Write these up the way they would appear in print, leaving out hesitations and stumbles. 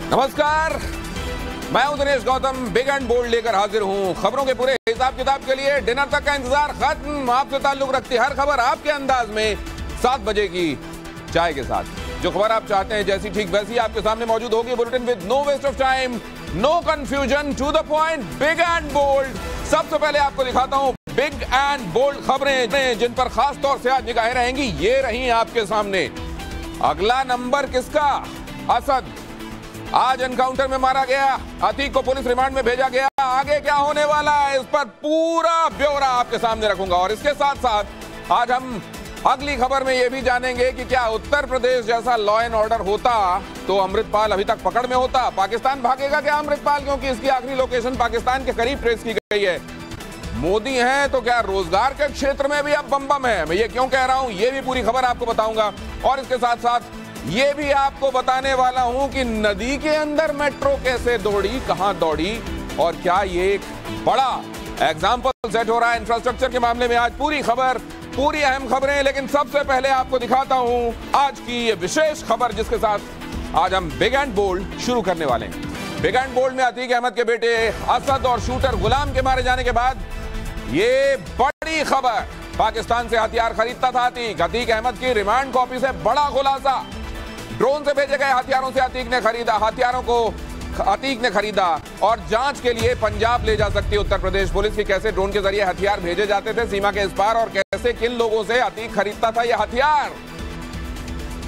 नमस्कार, मैं हूं Dinesh Gautam. Big and bold लेकर हाजिर हूं खबरों के पूरे हिसाब किताब के लिए। डिनर तक का इंतजार खत्म। आपसे ताल्लुक रखती हर खबर आपके अंदाज में 7 बजे की चाय के साथ। जो खबर आप चाहते हैं जैसी ठीक वैसी आपके सामने मौजूद होगी। Bulletin with no waste of time, no confusion, to the point, big and bold. सबसे पहले आपको दिखाता हूं बिग एंड बोल्ड खबरें जिन पर खास तौर से आज निगाहें रहेंगी। ये रही आपके सामने। अगला नंबर किसका? असद आज एनकाउंटर में मारा गया। अतीक को पुलिस रिमांड में भेजा गया। आगे क्या होने वाला है इस पर पूरा ब्यौरा आपके सामने रखूंगा। और इसके साथ साथ आज हम अगली खबर में यह भी जानेंगे कि क्या उत्तर प्रदेश जैसा लॉ एंड ऑर्डर होता तो अमृतपाल अभी तक पकड़ में होता। पाकिस्तान भागेगा क्या अमृतपाल, क्योंकि इसकी आखिरी लोकेशन पाकिस्तान के करीब ट्रेस की गई है। मोदी हैं तो क्या रोजगार के क्षेत्र में भी अब बम बम है? मैं ये क्यों कह रहा हूं, ये भी पूरी खबर आपको बताऊंगा। और इसके साथ साथ ये भी आपको बताने वाला हूं कि नदी के अंदर मेट्रो कैसे दौड़ी, कहां दौड़ी, और क्या ये एक बड़ा एग्जाम्पल सेट हो रहा है इंफ्रास्ट्रक्चर के मामले में। आज पूरी खबर, पूरी अहम खबरें। लेकिन सबसे पहले आपको दिखाता हूं आज की ये विशेष खबर जिसके साथ आज हम बिग एंड बोल्ड शुरू करने वाले हैं। बिग एंड बोल्ड में अतीक अहमद के बेटे असद और शूटर गुलाम के मारे जाने के बाद ये बड़ी खबर। पाकिस्तान से हथियार खरीदता था अतीक। अतीक अहमद की रिमांड कॉपी से बड़ा खुलासा। ड्रोन से भेजे गए हथियारों से अतीक ने खरीदा, हथियारों को अतीक ने खरीदा। और जांच के लिए पंजाब ले जा सकती है उत्तर प्रदेश पुलिस की कैसे ड्रोन के जरिए हथियार भेजे जाते थे सीमा के इस पार, और कैसे किन लोगों से अतीक खरीदता था यह हथियार।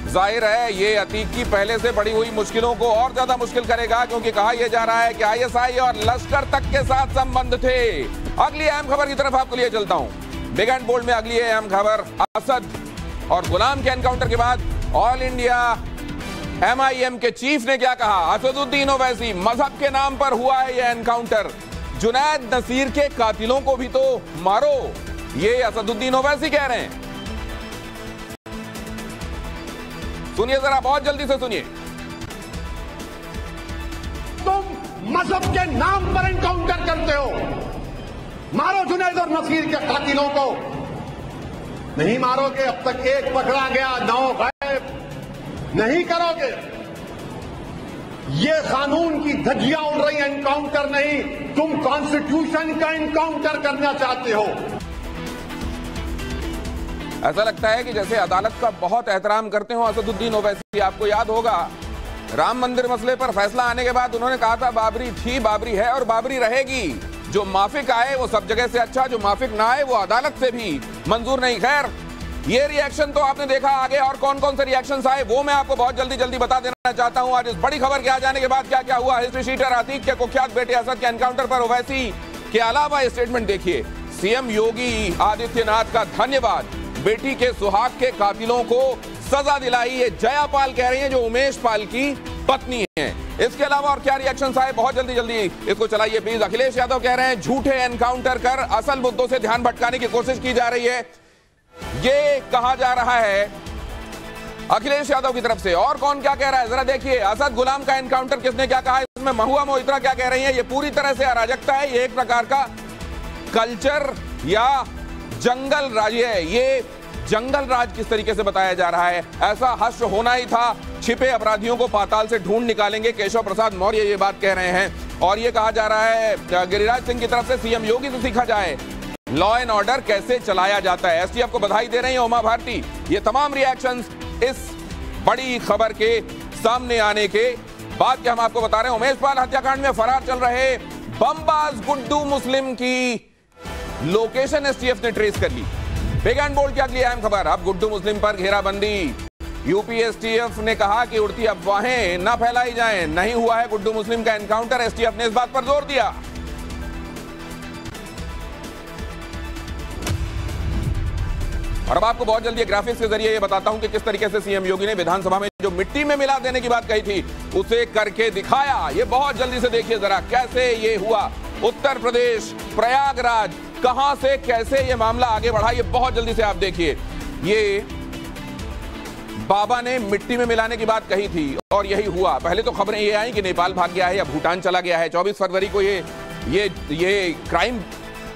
जाहिर है ये अतीक की पहले से बढ़ी हुई मुश्किलों को और ज्यादा मुश्किल करेगा, क्योंकि कहा यह जा रहा है कि आईएसआई और लश्कर तक के साथ संबंध थे। अगली अहम खबर की तरफ आपको लिए चलता हूं। बिग एंड बोल्ड में अगली अहम खबर, असद और गुलाम के एनकाउंटर के बाद ऑल इंडिया MIM के चीफ ने क्या कहा। असदुद्दीन ओवैसी, मजहब के नाम पर हुआ है यह एनकाउंटर। जुनैद नसीर के कातिलों को भी तो मारो, ये असदुद्दीन ओवैसी कह रहे हैं। सुनिए जरा, बहुत जल्दी से सुनिए। तुम मजहब के नाम पर एनकाउंटर करते हो। मारो जुनैद और नसीर के कातिलों को। नहीं मारोगे, अब तक एक पकड़ा गया, 9 गायब। नहीं करोगे, ये कानून की धज्जियां उड़ रही। एनकाउंटर नहीं, तुम कॉन्स्टिट्यूशन का एनकाउंटर करना चाहते हो। ऐसा लगता है कि जैसे अदालत का बहुत एहतराम करते हो असदुद्दीन ओवैसी। आपको याद होगा राम मंदिर मसले पर फैसला आने के बाद उन्होंने कहा था बाबरी थी, बाबरी है और बाबरी रहेगी। जो माफिक आए वो सब जगह से अच्छा, जो माफिक ना आए वो अदालत से भी मंजूर नहीं। खैर, ये रिएक्शन तो आपने देखा। आगे और कौन कौन से रिएक्शंस आए वो मैं आपको बहुत जल्दी जल्दी बता देना चाहता हूं। आज इस बड़ी खबर के आ जाने के बाद क्या क्या हुआ। हिस्ट्री शीटर अतीक के कुख्यात बेटे असद के एनकाउंटर पर ओवैसी के अलावा स्टेटमेंट देखिए। सीएम योगी आदित्यनाथ का धन्यवाद। बेटी के सुहाग के कातिलों को सजा दिलाई, ये जयापाल कह रही है जो उमेश पाल की पत्नी है। इसके अलावा और क्या रिएक्शंस आए बहुत जल्दी जल्दी इसको चलाइए प्लीज। अखिलेश यादव कह रहे हैं झूठे एनकाउंटर कर असल मुद्दों से ध्यान भटकाने की कोशिश की जा रही है, ये कहा जा रहा है अखिलेश यादव की तरफ से। और कौन क्या कह रहा है जरा देखिए। असद गुलाम का एनकाउंटर किसने क्या कहा, इसमें महुआ मोहित्रा क्या कह रही है। ये पूरी तरह से अराजकता है, ये एक प्रकार का कल्चर या जंगल राज है। ये जंगल राज किस तरीके से बताया जा रहा है, ऐसा हश्र होना ही था। छिपे अपराधियों को पाताल से ढूंढ निकालेंगे, केशव प्रसाद मौर्य ये बात कह रहे हैं। और ये कहा जा रहा है गिरिराज सिंह की तरफ से सीएम योगी से सीखा जाए लॉ एंड ऑर्डर कैसे चलाया जाता है। एसटीएफ को बधाई दे रही है उमा भारती। ये तमाम रिएक्शंस इस बड़ी खबर के सामने आने के बाद के हम आपको बता रहे हैं। उमेश पाल हत्याकांड में फरार चल रहे बमबाज गुड्डू मुस्लिम की लोकेशन एसटीएफ ने ट्रेस कर ली। बिग एंड बोल्ड की अगली अहम खबर। अब गुड्डू मुस्लिम पर घेराबंदी। यूपी एसटीएफ ने कहा कि उड़ती अफवाहें न फैलाई जाएं, नहीं हुआ है गुड्डू मुस्लिम का एनकाउंटर। एसटीएफ ने इस बात पर जोर दिया। और अब आपको बहुत जल्दी ग्राफिक्स के जरिए ये बताता हूं कि किस तरीके से सीएम योगी ने विधानसभा में जो मिट्टी में मिला देने की बात कही थी उसे करके दिखाया। ये बहुत जल्दी से देखिए जरा कैसे ये हुआ। उत्तर प्रदेश प्रयागराज, कहां से कैसे ये मामला आगे बढ़ा, ये बहुत जल्दी से आप देखिए। ये बाबा ने मिट्टी में मिलाने की बात कही थी और यही हुआ। पहले तो खबरें ये आई कि नेपाल भाग गया है या भूटान चला गया है। 24 फरवरी को ये क्राइम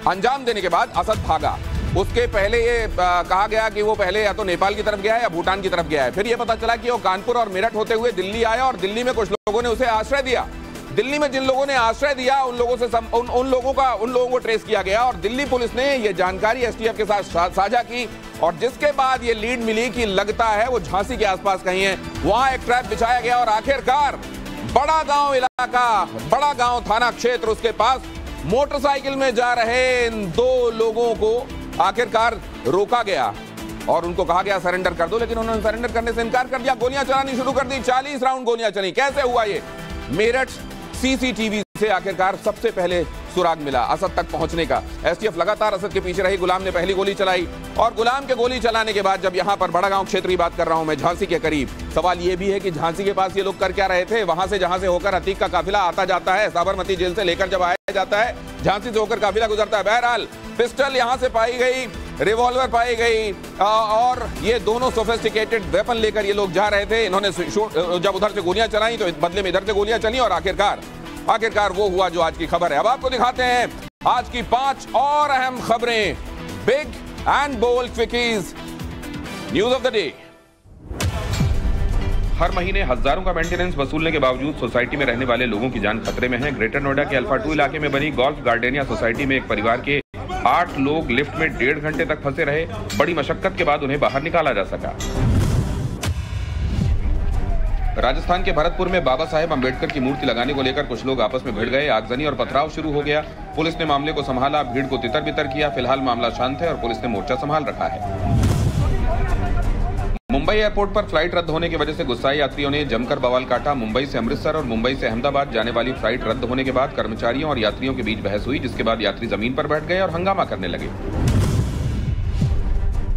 अंजाम देने के बाद असद भागा। उसके पहले ये कहा गया कि वो पहले या तो नेपाल की तरफ गया है या भूटान की तरफ गया है। फिर ये पता चला कि वो कानपुर और मेरठ होते हुए दिल्ली आया और दिल्ली में कुछ लोगों ने उसे आश्रय दिया। दिल्ली में जिन लोगों ने आश्रय दिया उन लोगों को ट्रेस किया गया और दिल्ली पुलिस ने ये जानकारी एसटीएफ के साथ साझा की और जिसके बाद ये लीड मिली कि लगता है वो झांसी के आसपास कहीं है। वहां एक ट्रैप बिछाया गया और आखिरकार बड़ा गांव इलाका, बड़ा गांव थाना क्षेत्र, उसके पास मोटरसाइकिल में जा रहे इन 2 लोगों को आखिरकार रोका गया और उनको कहा गया सरेंडर कर दो, लेकिन उन्होंने सरेंडर करने से इनकार कर दिया। गोलियां चलानी शुरू कर दी। 40 राउंड गोलियां चली। कैसे हुआ ये? मेरठ सीसीटीवी से आखिरकार सबसे पहले सुराग मिला असद तक पहुंचने का। एसटीएफ लगातार असद के पीछे रही। गुलाम ने पहली गोली चलाई और गुलाम के गोली चलाने के बाद जब यहां पर बड़ा गांव क्षेत्र की बात कर रहा हूं मैं, झांसी के करीब, सवाल यह भी है कि झांसी के पास ये लोग कर क्या रहे थे? वहां से जहां से होकर अतीक का काफिला आता जाता है, साबरमती जेल से लेकर जब आया जाता है, झांसी से होकर काफिला गुजरता है। बहरहाल पिस्टल यहां से पाई गई, रिवॉल्वर पाई गई और ये दोनों सोफिस्टिकेटेड वेपन लेकर ये लोग जा रहे थे। इन्होंने जब उधर से गोलियां चलाई तो बदले में इधर से गोलियां चली और आखिरकार वो हुआ जो आज की खबर है। अब आपको दिखाते हैं आज की 5 और अहम खबरें। Big and bold quickies news of the day. हर महीने हजारों का मेंटेनेंस वसूलने के बावजूद सोसाइटी में रहने वाले लोगों की जान खतरे में है। ग्रेटर नोएडा के अल्फा 2 इलाके में बनी गोल्फ गार्डेनिया सोसाइटी में एक परिवार के 8 लोग लिफ्ट में 1.5 घंटे तक फंसे रहे। बड़ी मशक्कत के बाद उन्हें बाहर निकाला जा सका। राजस्थान के भरतपुर में बाबा साहेब अंबेडकर की मूर्ति लगाने को लेकर कुछ लोग आपस में भिड़ गए। आगजनी और पथराव शुरू हो गया। पुलिस ने मामले को संभाला, भीड़ को तितर बितर किया। फिलहाल मामला शांत है और पुलिस ने मोर्चा संभाल रखा है। मुंबई एयरपोर्ट पर फ्लाइट रद्द होने की वजह से गुस्साए यात्रियों ने जमकर बवाल काटा। मुंबई से अमृतसर और मुंबई से अहमदाबाद जाने वाली फ्लाइट रद्द होने के बाद कर्मचारियों और यात्रियों के बीच बहस हुई, जिसके बाद यात्री जमीन पर बैठ गए और हंगामा करने लगे।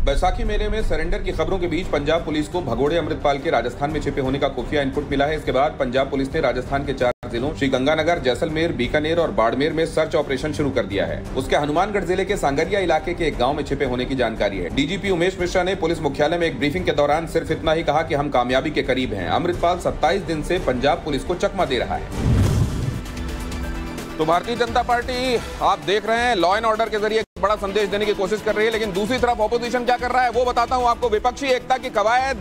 बैसाखी मेले में सरेंडर की खबरों के बीच पंजाब पुलिस को भगोड़े अमृतपाल के राजस्थान में छिपे होने का खुफिया इनपुट मिला है। इसके बाद पंजाब पुलिस ने राजस्थान के 4 जिलों श्रीगंगानगर, जैसलमेर, बीकानेर और बाड़मेर में सर्च ऑपरेशन शुरू कर दिया है। उसके हनुमानगढ़ जिले के सांगरिया इलाके के एक गांव में छिपे होने की जानकारी है। डीजीपी उमेश मिश्रा ने पुलिस मुख्यालय में एक ब्रीफिंग के दौरान सिर्फ इतना ही कहा कि हम कामयाबी के करीब हैं। अमृतपाल 27 दिन से पंजाब पुलिस को चकमा दे रहा है। तो भारतीय जनता पार्टी आप देख रहे हैं लॉ एंड ऑर्डर के जरिए बड़ा संदेश देने की कोशिश कर रही है, लेकिन दूसरी तरफ ऑपोजिशन क्या कर रहा है वो बताता हूं आपको। विपक्षी एकता की कवायद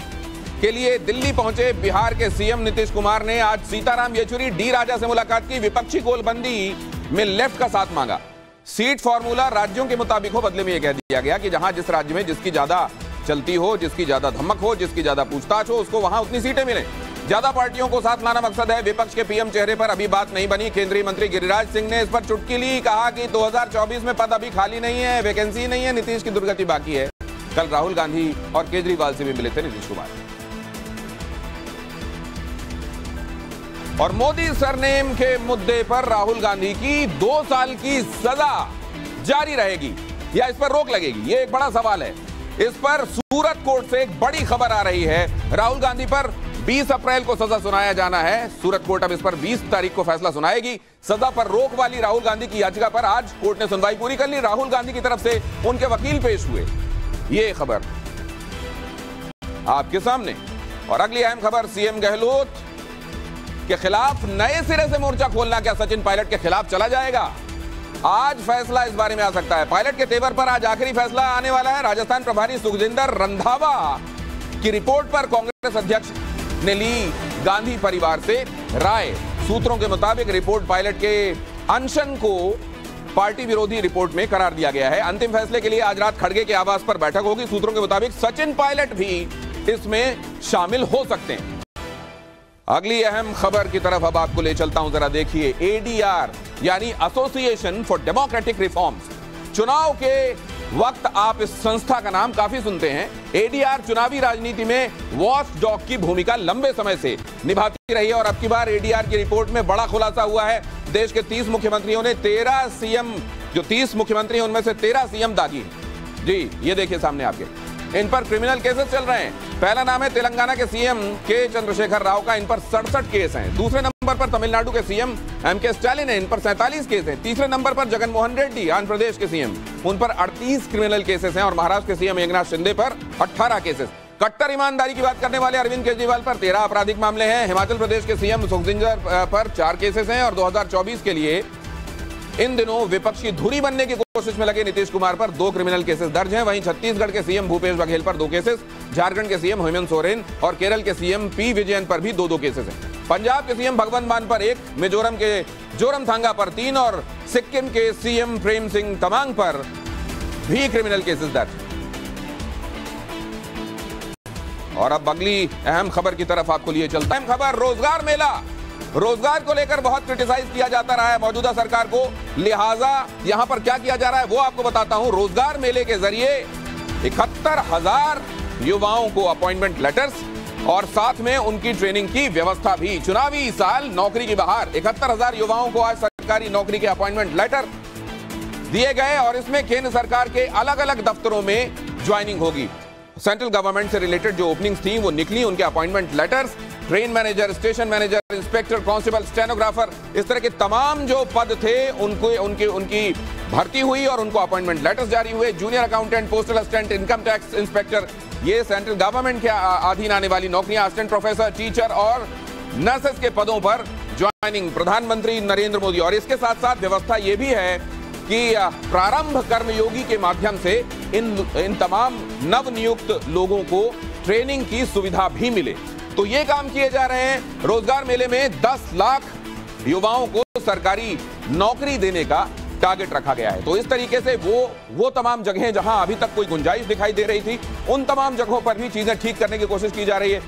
के लिए दिल्ली पहुंचे बिहार के सीएम नीतीश कुमार ने आज सीताराम येचुरी, डी राजा से मुलाकात की। विपक्षी गोलबंदी में लेफ्ट का साथ मांगा। सीट फॉर्मूला राज्यों के मुताबिक हो, बदले में यह कह दिया गया कि जहां जिस राज्य में जिसकी ज्यादा चलती हो, जिसकी ज्यादा धमक हो, जिसकी ज्यादा पूछताछ हो, उसको वहां उतनी सीटें मिलें। ज्यादा पार्टियों को साथ लाना मकसद है। विपक्ष के पीएम चेहरे पर अभी बात नहीं बनी। केंद्रीय मंत्री गिरिराज सिंह ने इस पर चुटकी ली, कहा कि 2024 में पद अभी खाली नहीं है, वैकेंसी नहीं है, नीतीश की दुर्गति बाकी है। कल राहुल गांधी और केजरीवाल से भी मिले थे नीतीश कुमार। और मोदी सरनेम के मुद्दे पर राहुल गांधी की 2 साल की सजा जारी रहेगी या इस पर रोक लगेगी, ये एक बड़ा सवाल है। इस पर सूरत कोर्ट से एक बड़ी खबर आ रही है। राहुल गांधी पर 20 अप्रैल को सजा सुनाया जाना है। सूरत कोर्ट अब इस पर 20 तारीख को फैसला सुनाएगी। सजा पर रोक वाली राहुल गांधी की याचिका पर आज कोर्ट ने सुनवाई पूरी कर ली। राहुल गांधी की तरफ से उनके वकील पेश हुए। ये खबर आपके सामने। और अगली अहम खबर, सीएम गहलोत के खिलाफ नए सिरे से मोर्चा खोलना। क्या सचिन पायलट के खिलाफ चला जाएगा? आज फैसला इस बारे में आ सकता है। पायलट के तेवर पर आज आखिरी फैसला आने वाला है। राजस्थान प्रभारी सुखजिंदर रंधावा की रिपोर्ट पर कांग्रेस अध्यक्ष ने ली गांधी परिवार से राय। सूत्रों के मुताबिक रिपोर्ट पायलट के अनशन को पार्टी विरोधी रिपोर्ट में करार दिया गया है। अंतिम फैसले के लिए आज रात खड़गे के आवास पर बैठक होगी। सूत्रों के मुताबिक सचिन पायलट भी इसमें शामिल हो सकते हैं। अगली अहम खबर की तरफ अब आपको ले चलता हूं, जरा देखिए। एडीआर यानी एसोसिएशन फॉर डेमोक्रेटिक रिफॉर्म्स। चुनाव के वक्त आप इस संस्था का नाम काफी सुनते हैं। एडीआर चुनावी राजनीति में वॉच डॉग की भूमिका लंबे समय से निभाती रही है और अब की बार एडीआर की रिपोर्ट में बड़ा खुलासा हुआ है। देश के 30 मुख्यमंत्रियों ने 13 सीएम, जो 30 मुख्यमंत्री हैं उनमें से 13 सीएम दागी हैं। जी ये देखिए सामने आपके, इन पर क्रिमिनल केसेस चल रहे हैं। पहला नाम है तेलंगाना के सीएम के चंद्रशेखर राव का, इन पर 67 केस हैं। दूसरे नंबर पर तमिलनाडु के सीएम एमके स्टालिन है, इन पर 47 केस हैं। तीसरे नंबर पर जगनमोहन रेड्डी आंध्र प्रदेश के सीएम, उन पर 38 क्रिमिनल केसेस हैं। और महाराष्ट्र के सीएम एकनाथ शिंदे पर 18 केसेस। कट्टर ईमानदारी की बात करने वाले अरविंद केजरीवाल पर 13 आपराधिक मामले हैं। हिमाचल प्रदेश के सीएम सुखजिंदर पर 4 केसेस हैं और 2024 के लिए इन दिनों विपक्षी धुरी बनने की कोशिश में लगे नीतीश कुमार पर 2 क्रिमिनल केसेस दर्ज हैं। वहीं छत्तीसगढ़ के सीएम भूपेश बघेल पर 2 केसेस, झारखंड के सीएम हेमंत सोरेन और केरल के सीएम पी विजयन पर भी 2 केसेस हैं। पंजाब के सीएम भगवंत मान पर 1, मिजोरम के जोरमथांगा पर 3 और सिक्किम के सीएम प्रेम सिंह तमांग पर भी क्रिमिनल केसेस दर्ज। और अब अगली अहम खबर की तरफ आपको लिए चलता है। अहम खबर, रोजगार मेला। रोजगार को लेकर बहुत क्रिटिसाइज किया जाता रहा है मौजूदा सरकार को, लिहाजा यहां पर क्या किया जा रहा है वो आपको बताता हूं। रोजगार मेले के जरिए 71,000 युवाओं को अपॉइंटमेंट लेटर्स और साथ में उनकी ट्रेनिंग की व्यवस्था भी। चुनावी साल, नौकरी की बहार, 71,000 युवाओं को आज सरकारी नौकरी के अपॉइंटमेंट लेटर दिए गए और इसमें केंद्र सरकार के अलग अलग दफ्तरों में ज्वाइनिंग होगी। सेंट्रल गवर्नमेंट से रिलेटेड जो ओपनिंग्स थी वो निकली, उनके appointment letters, train manager, station manager, inspector, constable, stenographer, इस तरह के तमाम जो पद थे उनकी भर्ती हुई और उनको अपॉइंटमेंट लेटर्स जारी हुए। Junior accountant, postal assistant, income tax inspector, ये सेंट्रल गवर्नमेंट के अधीन आने वाली नौकरियां, असिस्टेंट प्रोफेसर, टीचर और नर्सेस के पदों पर ज्वाइनिंग प्रधानमंत्री नरेंद्र मोदी। और इसके साथ साथ व्यवस्था यह भी है कि प्रारंभ कर्मयोगी के माध्यम से इन तमाम नवनियुक्त लोगों को ट्रेनिंग की सुविधा भी मिले। तो ये काम किए जा रहे हैं। रोजगार मेले में 10 लाख युवाओं को सरकारी नौकरी देने का टारगेट रखा गया है। तो इस तरीके से वो तमाम जगहें जहां अभी तक कोई गुंजाइश दिखाई दे रही थी, उन तमाम जगहों पर भी चीजें ठीक करने की कोशिश की जा रही है।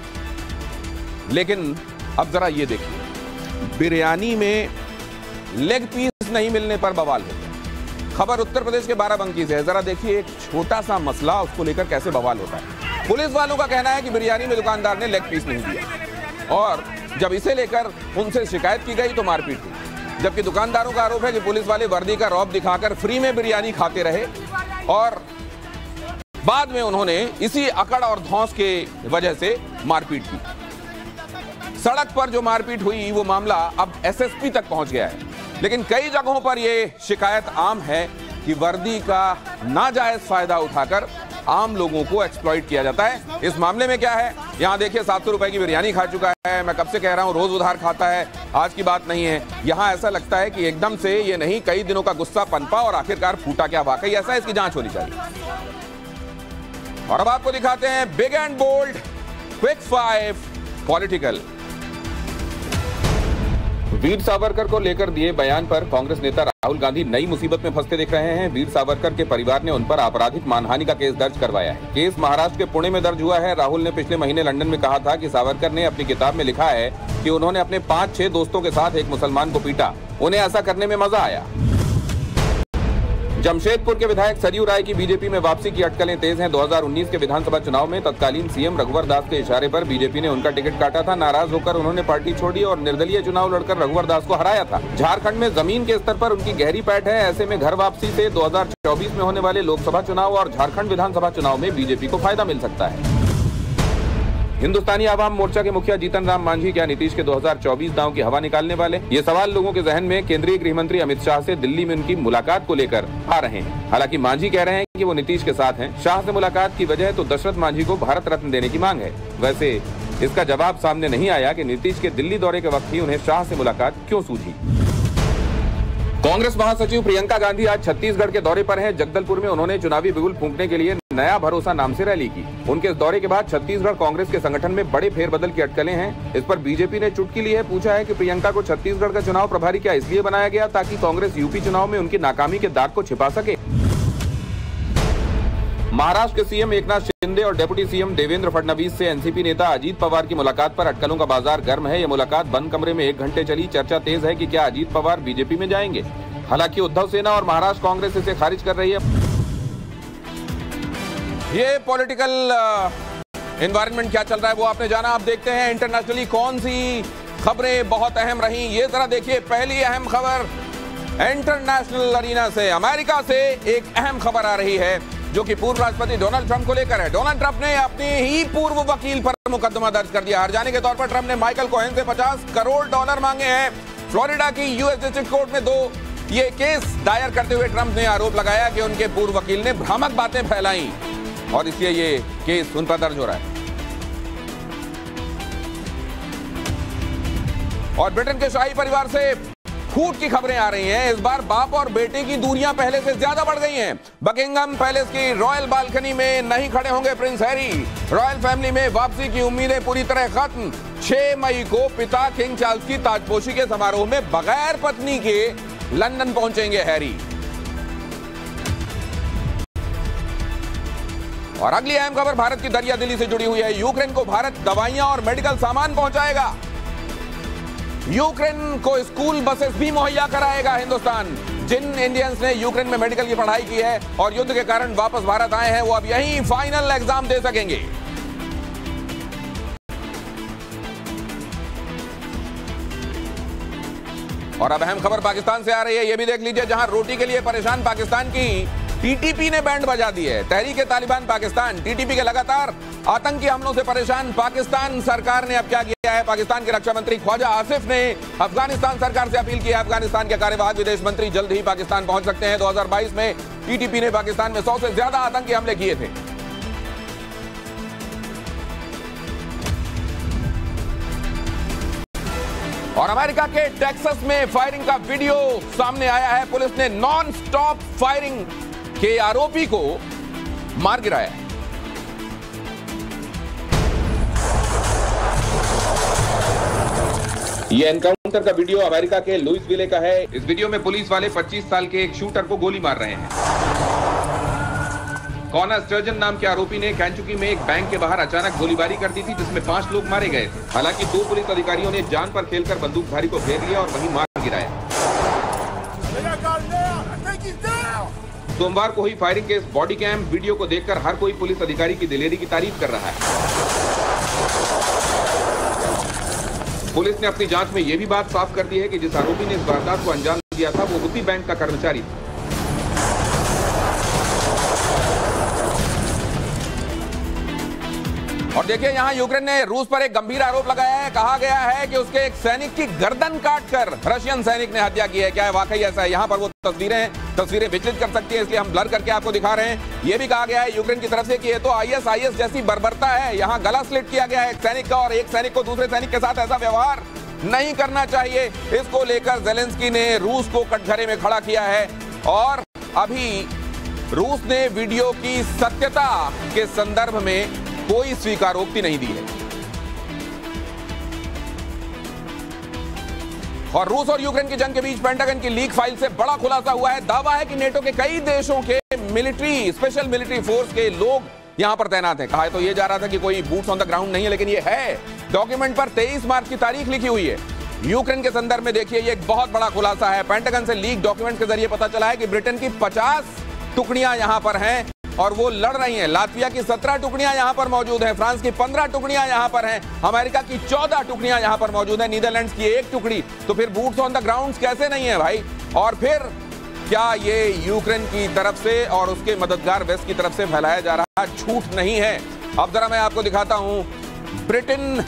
लेकिन अब जरा ये देखिए, बिरयानी में लेग पीस नहीं मिलने पर बवाल हो गया। खबर उत्तर प्रदेश के बाराबंकी से है। जरा देखिए, एक छोटा सा मसला, उसको लेकर कैसे बवाल होता है। पुलिस वालों का कहना है कि बिरयानी में दुकानदार ने लेग पीस नहीं दिया और जब इसे लेकर उनसे शिकायत की गई तो मारपीट हुई। जबकि दुकानदारों का आरोप है कि पुलिस वाले वर्दी का रौब दिखाकर फ्री में बिरयानी खाते रहे और बाद में उन्होंने इसी अकड़ और धौंस के वजह से मारपीट की। सड़क पर जो मारपीट हुई वो मामला अब एसएसपी तक पहुंच गया है। लेकिन कई जगहों पर यह शिकायत आम है कि वर्दी का नाजायज फायदा उठाकर आम लोगों को एक्सप्लॉइट किया जाता है। इस मामले में क्या है, यहां देखिए, 700 रुपए की बिरयानी खा चुका है। मैं कब से कह रहा हूं, रोज उधार खाता है, आज की बात नहीं है। यहां ऐसा लगता है कि एकदम से ये नहीं, कई दिनों का गुस्सा पनपा और आखिरकार फूटा क्या वाकई ऐसा है, इसकी जांच होनी चाहिए। और अब आपको दिखाते हैं big and bold quick 5 political. Veer Savarkar को लेकर दिए बयान पर कांग्रेस नेता राहुल गांधी नई मुसीबत में फंसते दिख रहे हैं। वीर सावरकर के परिवार ने उन पर आपराधिक मानहानि का केस दर्ज करवाया है। केस महाराष्ट्र के पुणे में दर्ज हुआ है। राहुल ने पिछले महीने लंदन में कहा था कि सावरकर ने अपनी किताब में लिखा है कि उन्होंने अपने 5-6 दोस्तों के साथ एक मुसलमान को पीटा, उन्हें ऐसा करने में मजा आया। जमशेदपुर के विधायक सरयू राय की बीजेपी में वापसी की अटकलें तेज हैं। 2019 के विधानसभा चुनाव में तत्कालीन सीएम रघुवर दास के इशारे पर बीजेपी ने उनका टिकट काटा था। नाराज होकर उन्होंने पार्टी छोड़ी और निर्दलीय चुनाव लड़कर रघुवर दास को हराया था। झारखंड में जमीन के स्तर पर उनकी गहरी पैठ है। ऐसे में घर वापसी से 2024 में होने वाले लोकसभा चुनाव और झारखंड विधानसभा चुनाव में बीजेपी को फायदा मिल सकता है। हिंदुस्तानी आवाम मोर्चा के मुखिया जीतन राम मांझी क्या नीतीश के 2024 दांव की हवा निकालने वाले? ये सवाल लोगों के जहन में केंद्रीय गृह मंत्री अमित शाह से दिल्ली में उनकी मुलाकात को लेकर आ रहे हैं। हालांकि मांझी कह रहे हैं कि वो नीतीश के साथ हैं। शाह से मुलाकात की वजह तो दशरथ मांझी को भारत रत्न देने की मांग है। वैसे इसका जवाब सामने नहीं आया कि नीतीश के दिल्ली दौरे के वक्त ही उन्हें शाह से मुलाकात क्यों सूझी। कांग्रेस महासचिव प्रियंका गांधी आज छत्तीसगढ़ के दौरे पर हैं। जगदलपुर में उन्होंने चुनावी बिगुल फूंकने के लिए नया भरोसा नाम से रैली की। उनके इस दौरे के बाद छत्तीसगढ़ कांग्रेस के संगठन में बड़े फेरबदल की अटकलें हैं। इस पर बीजेपी ने चुटकी ली है। पूछा है कि प्रियंका को छत्तीसगढ़ का चुनाव प्रभारी क्या इसलिए बनाया गया ताकि कांग्रेस यूपी चुनाव में उनकी नाकामी के दाग को छिपा सके। महाराष्ट्र के सीएम एकनाथ शिंदे और डिप्टी सीएम देवेंद्र फडणवीस से एनसीपी नेता अजीत पवार की मुलाकात पर अटकलों का बाजार गर्म है। यह मुलाकात बंद कमरे में 1 घंटे चली। चर्चा तेज है कि क्या अजीत पवार बीजेपी में जाएंगे। हालांकि उद्धव सेना और महाराष्ट्र कांग्रेस इसे खारिज कर रही है। ये पॉलिटिकल एनवायरनमेंट क्या चल रहा है वो आपने जाना। आप देखते हैं इंटरनेशनली कौन सी खबरें बहुत अहम रही। ये जरा देखिए, पहली अहम खबर इंटरनेशनल अरीना से, अमेरिका से एक अहम खबर आ रही है जो कि पूर्व राष्ट्रपति डोनाल्ड ट्रंप को लेकर है। डोनाल्ड ट्रंप ने अपने ही पूर्व वकील पर मुकदमा दर्ज कर दिया। हर्जाने के तौर पर ट्रंप ने माइकल कोहेन से $50 करोड़ मांगे हैं। फ्लोरिडा की यूएस डिस्ट्रिक्ट कोर्ट में ये केस दायर करते हुए ट्रंप ने आरोप लगाया कि उनके पूर्व वकील ने भ्रामक बातें फैलाई और इसलिए ये केस उन पर दर्ज हो रहा है। और ब्रिटेन के शाही परिवार से छूट की खबरें आ रही हैं। इस बार बाप और बेटे की दूरियां पहले से ज्यादा बढ़ गई हैं। बकिंगम पैलेस की रॉयल बालकनी में नहीं खड़े होंगे प्रिंस हैरी। रॉयल फैमिली में वापसी की उम्मीदें पूरी तरह खत्म। 6 मई को पिता किंग चार्ल्स की ताजपोशी के समारोह में बगैर पत्नी के लंदन पहुंचेंगे हैरी। और अगली अहम खबर भारत की दरिया दिली से जुड़ी हुई है। यूक्रेन को भारत दवाइयां और मेडिकल सामान पहुंचाएगा। यूक्रेन को स्कूल बसेस भी मुहैया कराएगा हिंदुस्तान। जिन इंडियंस ने यूक्रेन में मेडिकल की पढ़ाई की है और युद्ध के कारण वापस भारत आए हैं, वो अब यहीं फाइनल एग्जाम दे सकेंगे। और अब अहम खबर पाकिस्तान से आ रही है, ये भी देख लीजिए। जहां रोटी के लिए परेशान पाकिस्तान की टीटीपी ने बैंड बजा दी है। तहरीक तालिबान पाकिस्तान टीटीपी के लगातार आतंकी हमलों से परेशान पाकिस्तान सरकार ने अब क्या किया है। पाकिस्तान के रक्षा मंत्री ख्वाजा आसिफ ने अफगानिस्तान सरकार से अपील की है। अफगानिस्तान के कार्यवाहक विदेश मंत्री जल्द ही पाकिस्तान पहुंच सकते हैं। 2022 में टीटीपी ने पाकिस्तान में 100 से ज्यादा आतंकी हमले किए थे। और अमेरिका के टेक्सास में फायरिंग का वीडियो सामने आया है। पुलिस ने नॉन स्टॉप फायरिंग के आरोपी को मार गिराया। यह एनकाउंटर का वीडियो अमेरिका के लुइसविले का है। इस वीडियो में पुलिस वाले 25 साल के एक शूटर को गोली मार रहे हैं। कॉनर स्टर्जन नाम के आरोपी ने कैंचुकी में एक बैंक के बाहर अचानक गोलीबारी कर दी थी, जिसमें 5 लोग मारे गए थे। हालांकि 2 पुलिस अधिकारियों ने जान पर खेलकर बंदूकधारी को घेर लिया और वहीं मार गिराया। सोमवार को हुई फायरिंग के इस बॉडी कैम वीडियो को देखकर हर कोई पुलिस अधिकारी की दिलेरी की तारीफ कर रहा है। पुलिस ने अपनी जांच में यह भी बात साफ कर दी है कि जिस आरोपी ने इस वारदात को अंजाम दिया था वो उसी बैंक का कर्मचारी था। और देखिए, यहां यूक्रेन ने रूस पर एक गंभीर आरोप लगाया है। कहा गया है कि उसके एक सैनिक की गर्दन काटकर रशियन सैनिक ने हत्या की है। क्या है वाकई ऐसा है? यहां पर वो तस्वीरें विचलित कर सकती है, इसलिए हम ब्लर करके आपको दिखा रहे हैं। यह भी कहा गया है यूक्रेन की तरफ से कि ये तो आईएसआईएस जैसी बर्बरता है। यहां गला स्लिट किया गया है एक सैनिक का, और एक सैनिक को दूसरे सैनिक के साथ ऐसा व्यवहार नहीं करना चाहिए। इसको लेकर जेलेंस्की ने रूस को कटघरे में खड़ा किया है। और अभी रूस ने वीडियो की सत्यता के संदर्भ में कोई स्वीकारोक्ति नहीं दी है। और रूस और यूक्रेन की जंग के बीच पेंटागन की लीक फाइल से बड़ा खुलासा हुआ है। दावा है कि नेटो के कई देशों के स्पेशल मिलिट्री फोर्स के लोग यहां पर तैनात हैं। कहा तो यह जा रहा था कि कोई बूट्स ऑन द ग्राउंड नहीं है, लेकिन यह है। डॉक्यूमेंट पर 23 मार्च की तारीख लिखी हुई है। यूक्रेन के संदर्भ में देखिए, यह एक बहुत बड़ा खुलासा है। पेंटागन से लीक डॉक्यूमेंट के जरिए पता चला है कि ब्रिटेन की 50 टुकड़ियां यहां पर हैं और वो लड़ रही हैं। लातविया की 17 टुकड़ियां यहां पर मौजूद हैं। फ्रांस की 15 टुकड़ियां यहां पर हैं। अमेरिका की 14 टुकड़ियां यहां पर मौजूद हैं। नीदरलैंड्स की 1 टुकड़ी। तो फिर बूट्स ऑन द ग्राउंड कैसे नहीं है भाई? और फिर क्या ये यूक्रेन की तरफ से और उसके मददगार वेस्ट की तरफ से फैलाया जा रहा झूठ नहीं है? अब जरा मैं आपको दिखाता हूं ब्रिटेन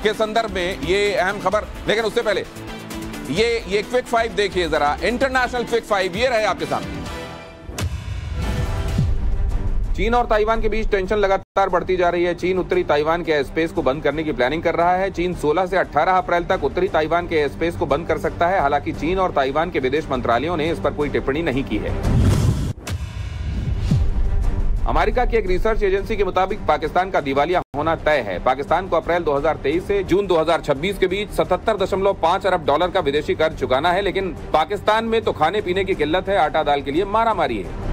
के संदर्भ में ये अहम खबर। लेकिन उससे पहले ये क्विक 5 देखिए जरा। इंटरनेशनल क्विक 5 ये रहे आपके सामने। चीन और ताइवान के बीच टेंशन लगातार बढ़ती जा रही है। चीन उत्तरी ताइवान के एयर स्पेस को बंद करने की प्लानिंग कर रहा है। चीन 16 से 18 अप्रैल तक उत्तरी ताइवान के एयर स्पेस को बंद कर सकता है। हालांकि चीन और ताइवान के विदेश मंत्रालयों ने इस पर कोई टिप्पणी नहीं की है। अमेरिका की एक रिसर्च एजेंसी के मुताबिक पाकिस्तान का दिवालिया होना तय है। पाकिस्तान को अप्रैल 2023 से जून 2026 के बीच $77.5 अरब का विदेशी कर्ज चुकाना है। लेकिन पाकिस्तान में तो खाने पीने की किल्लत है, आटा दाल के लिए मारामारी है।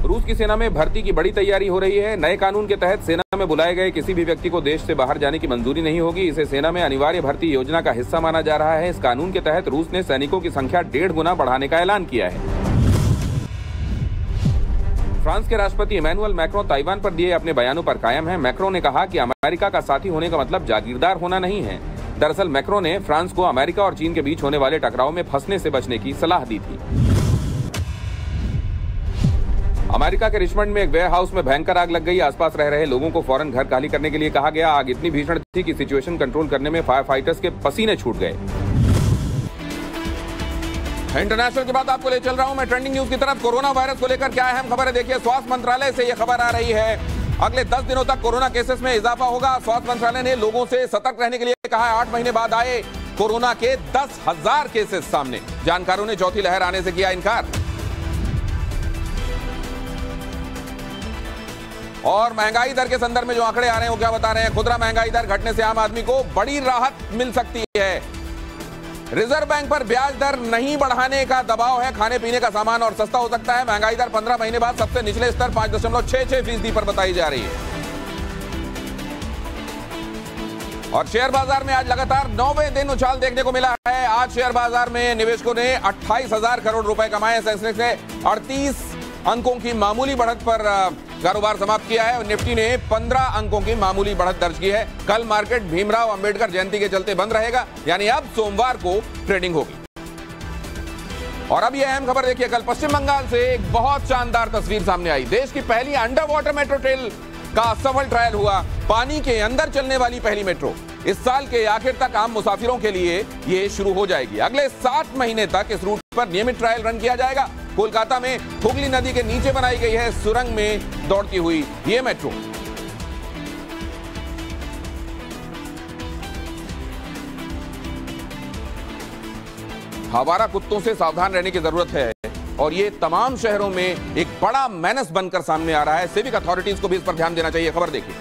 रूस की सेना में भर्ती की बड़ी तैयारी हो रही है। नए कानून के तहत सेना में बुलाए गए किसी भी व्यक्ति को देश से बाहर जाने की मंजूरी नहीं होगी। इसे सेना में अनिवार्य भर्ती योजना का हिस्सा माना जा रहा है। इस कानून के तहत रूस ने सैनिकों की संख्या 1.5 गुना बढ़ाने का ऐलान किया है। फ्रांस के राष्ट्रपति इमैनुअल मैक्रों ताइवान पर दिए अपने बयानों पर कायम हैं। मैक्रों ने कहा कि अमेरिका का साथी होने का मतलब जागीरदार होना नहीं है। दरअसल मैक्रों ने फ्रांस को अमेरिका और चीन के बीच होने वाले टकराव में फंसने से बचने की सलाह दी थी। अमेरिका के रिचमंड में एक वेयर हाउस में भयंकर आग लग गई। आसपास रह रहे लोगों को फौरन घर खाली करने के लिए कहा गया। आग इतनी भीषण थी कि सिचुएशन कंट्रोल करने में फायर फाइटर्स के पसीने छूट गए। इंटरनेशनल की बात आपको ले चल रहा हूं मैं ट्रेंडिंग न्यूज की तरफ। कोरोना वायरस को लेकर क्या अहम खबर है देखिए। स्वास्थ्य मंत्रालय से यह खबर आ रही है, अगले 10 दिनों तक कोरोना केसेस में इजाफा होगा। स्वास्थ्य मंत्रालय ने लोगों से सतर्क रहने के लिए कहा है। 8 महीने बाद आए कोरोना के 10,000 केसेस सामने। जानकारों ने चौथी लहर आने से किया इनकार। और महंगाई दर के संदर्भ में जो आंकड़े आ रहे हैं वो क्या बता रहे हैं? खुदरा महंगाई दर घटने से आम आदमी को बड़ी राहत मिल सकती है। रिजर्व बैंक पर ब्याज दर नहीं बढ़ाने का दबाव है। खाने पीने का सामान और सस्ता हो सकता है। महंगाई दर 15 महीने बाद सबसे निचले स्तर 5.66% पर बताई जा रही है। और शेयर बाजार में आज लगातार 9वें दिन उछाल देखने को मिला है। आज शेयर बाजार में निवेशकों ने 28,000 करोड़ रुपए कमाए। सेंसेक्स ने 38 अंकों की मामूली बढ़त पर कारोबार समाप्त किया है और निफ्टी ने 15 अंकों की मामूली बढ़त दर्ज की है। कल मार्केट भीमराव अंबेडकर जयंती के चलते बंद रहेगा, यानी अब सोमवार को ट्रेडिंग होगी। और अब यह अहम खबर देखिए, कल पश्चिम बंगाल से एक बहुत शानदार तस्वीर सामने आई। देश की पहली अंडर वाटर मेट्रो ट्रेन का सफल ट्रायल हुआ। पानी के अंदर चलने वाली पहली मेट्रो इस साल के आखिर तक आम मुसाफिरों के लिए ये शुरू हो जाएगी। अगले 7 महीने तक इस रूट पर नियमित ट्रायल रन किया जाएगा। कोलकाता में हुगली नदी के नीचे बनाई गई है सुरंग में दौड़ती हुई ये मेट्रो। आवारा कुत्तों से सावधान रहने की जरूरत है और ये तमाम शहरों में एक बड़ा मेनस बनकर सामने आ रहा है। सिविक अथॉरिटीज को भी इस पर ध्यान देना चाहिए। खबर देखिए,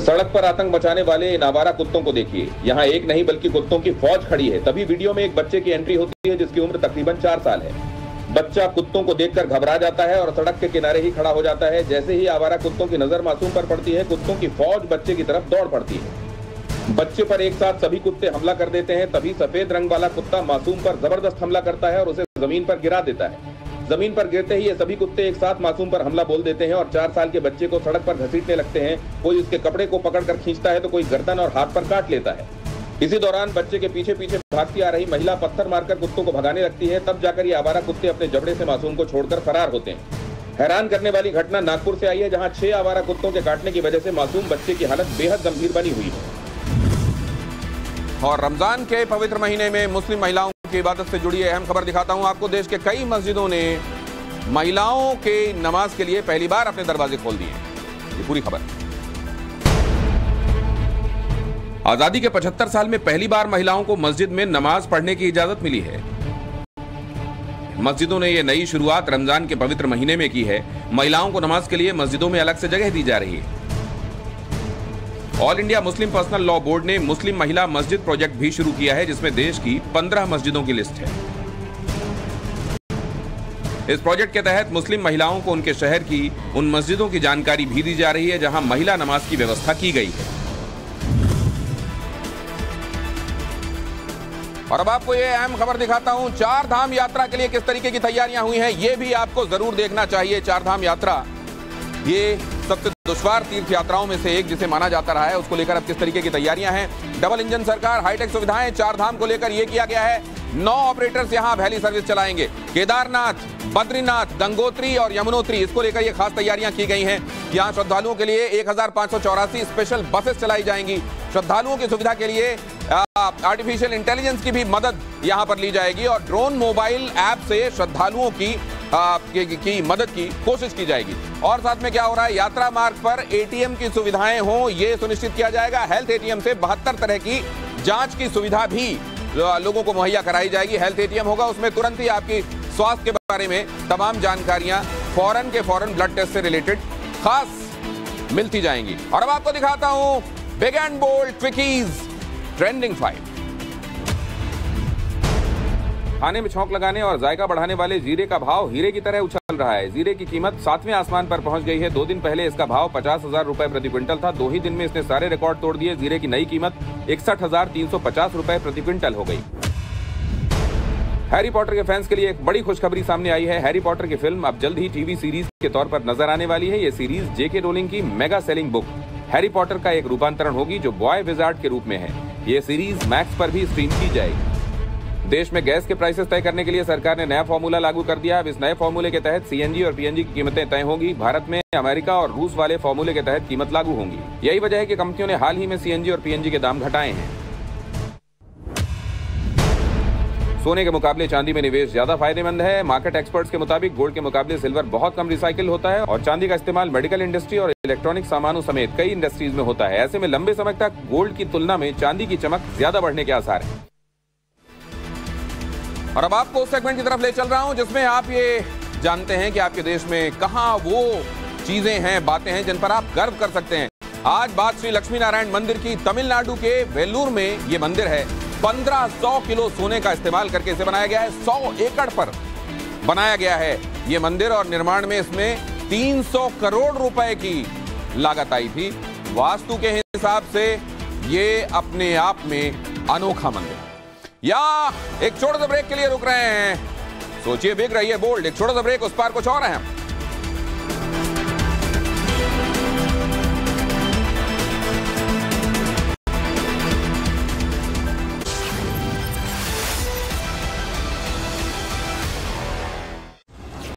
सड़क पर आतंक मचाने वाले इन आवारा कुत्तों को देखिए। यहाँ एक नहीं बल्कि कुत्तों की फौज खड़ी है। तभी वीडियो में एक बच्चे की एंट्री होती है जिसकी उम्र तकरीबन 4 साल है। बच्चा कुत्तों को देखकर घबरा जाता है और सड़क के किनारे ही खड़ा हो जाता है। जैसे ही आवारा कुत्तों की नजर मासूम पर पड़ती है, कुत्तों की फौज बच्चे की तरफ दौड़ पड़ती है। बच्चे पर एक साथ सभी कुत्ते हमला कर देते हैं। तभी सफेद रंग वाला कुत्ता मासूम पर जबरदस्त हमला करता है और उसे जमीन पर गिरा देता है। जमीन पर गिरते ही ये सभी कुत्ते एक साथ मासूम पर हमला बोल देते हैं और 4 साल के बच्चे को सड़क पर घसीटने लगते हैं। कोई उसके कपड़े को पकड़कर खींचता है तो कोई गर्दन और हाथ पर काट लेता है। इसी दौरान बच्चे के पीछे पीछे भागती आ रही महिला पत्थर मारकर कुत्तों को भगाने लगती है। तब जाकर ये आवारा कुत्ते अपने जबड़े से मासूम को छोड़कर फरार होते हैं। हैरान करने वाली घटना नागपुर से आई है, जहां 6 आवारा कुत्तों के काटने की वजह से मासूम बच्चे की हालत बेहद गंभीर बनी हुई है। और रमजान के पवित्र महीने में मुस्लिम महिलाओं की इबादत से जुड़ी अहम खबर दिखाता हूं आपको। देश के कई मस्जिदों ने महिलाओं के नमाज के लिए पहली बार अपने दरवाजे खोल दिए। ये पूरी खबर। आजादी के 75 साल में पहली बार महिलाओं को मस्जिद में नमाज पढ़ने की इजाजत मिली है। मस्जिदों ने यह नई शुरुआत रमजान के पवित्र महीने में की है। महिलाओं को नमाज के लिए मस्जिदों में अलग से जगह दी जा रही है। All India Muslim personal law board ने मुस्लिम महिला मस्जिद प्रोजेक्ट भी शुरू किया है, जिसमें देश की 15 मस्जिदों की लिस्ट है। इस प्रोजेक्ट के तहत मुस्लिम महिलाओं को उनके शहर की उन मस्जिदों की जानकारी भी दी जा रही है जहां महिला नमाज की व्यवस्था की गई है। और अब आपको यह अहम खबर दिखाता हूं, 4 धाम यात्रा के लिए किस तरीके की तैयारियां हुई हैं, यह भी आपको जरूर देखना चाहिए। 4 धाम यात्रा ये सबसे दुश्वार तीर्थ यात्राओं में से एक जिसे माना जाता रहा है, उसको लेकर अब किस तरीके की तैयारियां हैं। डबल इंजन सरकार, हाईटेक सुविधाएं। 4 धाम को लेकर यह किया गया है। 9 ऑपरेटर्स यहां अब हेली सर्विस चलाएंगे। केदारनाथ, बद्रीनाथ, गंगोत्री और यमुनोत्री, इसको लेकर ये खास तैयारियां की गई हैं। यहां श्रद्धालुओं के लिए 1584 स्पेशल बसेस चलाई जाएंगी। श्रद्धालुओं की सुविधा के लिए आर्टिफिशियल इंटेलिजेंस की भी मदद यहां पर ली जाएगी और ड्रोन मोबाइल ऐप से श्रद्धालुओं की मदद की कोशिश की जाएगी। और साथ में क्या हो रहा है, यात्रा मार्ग पर एटीएम की सुविधाएं हो, यह सुनिश्चित किया जाएगा। हेल्थ एटीएम से 72 तरह की जांच की सुविधा भी लोगों को मुहैया कराई जाएगी। हेल्थ एटीएम होगा, उसमें तुरंत ही आपकी स्वास्थ्य के बारे में तमाम जानकारियां फौरन के फौरन ब्लड टेस्ट से रिलेटेड खास मिलती जाएंगी। और अब आपको दिखाता हूं बिग एंड बोल्ड ट्विकीज ट्रेंडिंग 5। खाने में छौंक लगाने और जायका बढ़ाने वाले जीरे का भाव हीरे की तरह उछल रहा है। जीरे की कीमत 7वें आसमान पर पहुंच गई है। 2 दिन पहले इसका भाव 50,000 रुपए प्रति क्विंटल था। 2 ही दिन में इसने सारे रिकॉर्ड तोड़ दिए। जीरे की नई कीमत 61,350 रुपए प्रति क्विंटल हो गई। हैरी पॉटर के फैंस के लिए एक बड़ी खुशखबरी सामने आई है। हैरी पॉटर की फिल्म अब जल्द ही टीवी सीरीज के तौर पर नजर आने वाली है। ये सीरीज जेके रोलिंग की mega selling book Harry Potter का एक रूपांतरण होगी जो बॉय विजार्ड के रूप में है। ये सीरीज मैक्स पर भी स्ट्रीम की जाएगी। देश में गैस के प्राइसेस तय करने के लिए सरकार ने नया फॉर्मूला लागू कर दिया। अब इस नए फॉर्मूले के तहत सीएनजी और पीएनजी की कीमतें तय होंगी। भारत में अमेरिका और रूस वाले फॉर्मूले के तहत कीमत लागू होंगी। यही वजह है कि कंपनियों ने हाल ही में सीएनजी और पीएनजी के दाम घटाए हैं। सोने के मुकाबले चांदी में निवेश ज्यादा फायदेमंद है। मार्केट एक्सपर्ट्स के मुताबिक गोल्ड के मुकाबले सिल्वर बहुत कम रिसाइकिल होता है और चांदी का इस्तेमाल मेडिकल इंडस्ट्री और इलेक्ट्रॉनिक सामानों समेत कई इंडस्ट्रीज में होता है। ऐसे में लंबे समय तक गोल्ड की तुलना में चांदी की चमक ज्यादा बढ़ने के आसार है। और अब आपको उस सेगमेंट की तरफ ले चल रहा हूं जिसमें आप ये जानते हैं कि आपके देश में कहां वो चीजें हैं, बातें हैं जिन पर आप गर्व कर सकते हैं। आज बात श्री लक्ष्मी नारायण मंदिर की। तमिलनाडु के वेल्लूर में ये मंदिर है। 1500 किलो सोने का इस्तेमाल करके इसे बनाया गया है। 100 एकड़ पर बनाया गया है ये मंदिर और निर्माण में इसमें 300 करोड़ रुपए की लागत आई थी। वास्तु के हिसाब से ये अपने आप में अनोखा मंदिर। या एक छोटे से ब्रेक के लिए रुक रहे हैं। सोचिए बिक रही है बोल्ड। एक छोटा सा ब्रेक, उस पार कुछ और है।